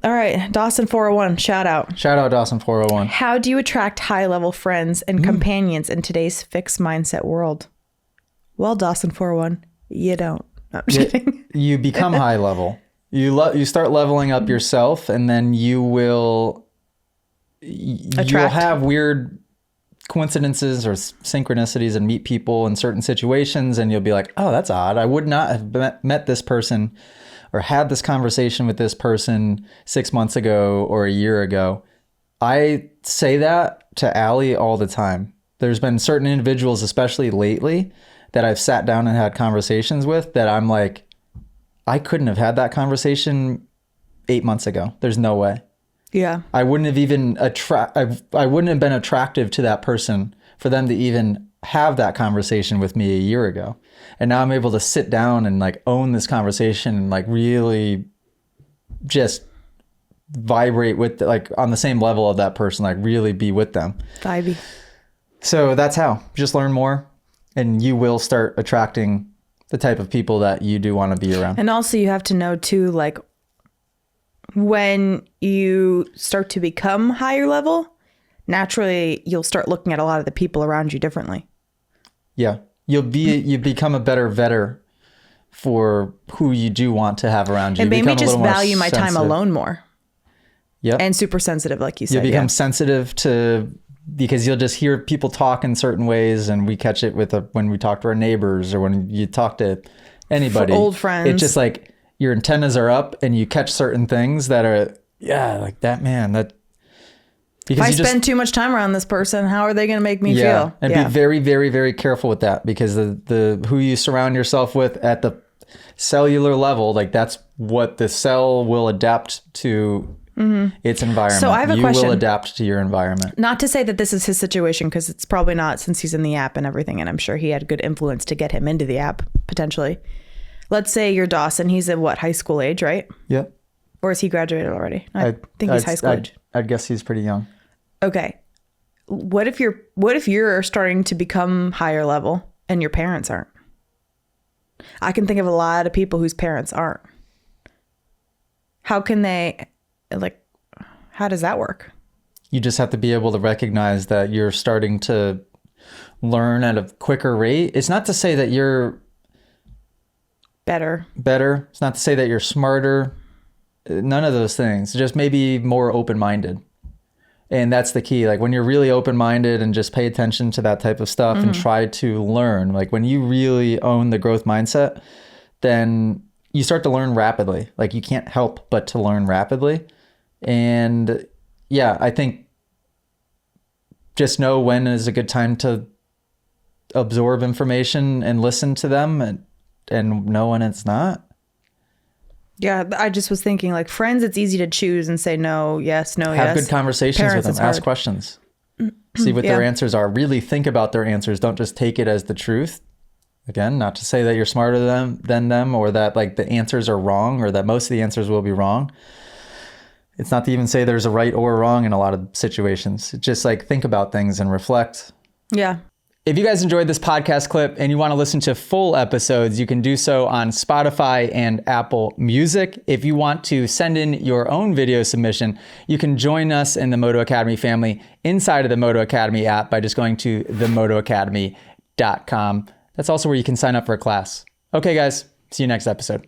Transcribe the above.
All right. Dawson 401, shout out. Shout out Dawson 401. How do you attract high-level friends and companions in today's fixed mindset world? Well, Dawson 401, you don't. No, I'm kidding. You become high level. You start leveling up yourself, and then you'll have weird coincidences or synchronicities and meet people in certain situations, and you'll be like, oh, that's odd. I would not have met this person or had this conversation with this person 6 months ago or a year ago. I say that to Allie all the time. There's been certain individuals, especially lately, that I've sat down and had conversations with that I'm like, I couldn't have had that conversation 8 months ago. There's no way. Yeah. I wouldn't have even I wouldn't have been attractive to that person for them to even have that conversation with me a year ago. And now I'm able to sit down and like own this conversation and like really just vibrate with like on the same level of that person, like really be with them. Vibey. So that's how. Just learn more and you will start attracting the type of people that you do want to be around. And also you have to know too, like when you start to become higher level, naturally you'll start looking at a lot of the people around you differently. Yeah. You become a better vetter for who you do want to have around you. It made me just value my time alone more. Yep. And super sensitive, like you said. You become sensitive to, because you'll just hear people talk in certain ways, and we catch it with when we talk to our neighbors or when you talk to anybody. For old friends. It's just like your antennas are up and you catch certain things that are, like that, man, that. If I spend too much time around this person, how are they going to make me feel? And be very, very, very careful with that, because the who you surround yourself with at the cellular level, like that's what the cell will adapt to its environment. So I have a question. You will adapt to your environment. Not to say that this is his situation, because it's probably not, since he's in the app and everything, and I'm sure he had good influence to get him into the app, potentially. Let's say you're Dawson. He's at high school age, right? Yep. Or is he graduated already? I think he's high school age. I'd guess he's pretty young. Okay. What if you're starting to become higher level and your parents aren't? I can think of a lot of people whose parents aren't. How can they, like, how does that work? You just have to be able to recognize that you're starting to learn at a quicker rate. It's not to say that you're better. It's not to say that you're smarter. None of those things. Just maybe more open-minded. And that's the key. Like when you're really open-minded and just pay attention to that type of stuff and try to learn, like when you really own the growth mindset, then you start to learn rapidly. Like you can't help but to learn rapidly. And yeah, I think just know when is a good time to absorb information and listen to them, and know when it's not. Yeah, I just was thinking, like, friends, it's easy to choose and say no, yes, no, yes. Have good conversations with them. Ask questions. See what their answers are. Really think about their answers. Don't just take it as the truth. Again, not to say that you're smarter than them or that like the answers are wrong or that most of the answers will be wrong. It's not to even say there's a right or a wrong in a lot of situations. It's just like think about things and reflect. Yeah. If you guys enjoyed this podcast clip and you want to listen to full episodes, you can do so on Spotify and Apple Music. If you want to send in your own video submission, you can join us in the Moto Academy family inside of the Moto Academy app by just going to themotoacademy.com. That's also where you can sign up for a class. Okay, guys, see you next episode.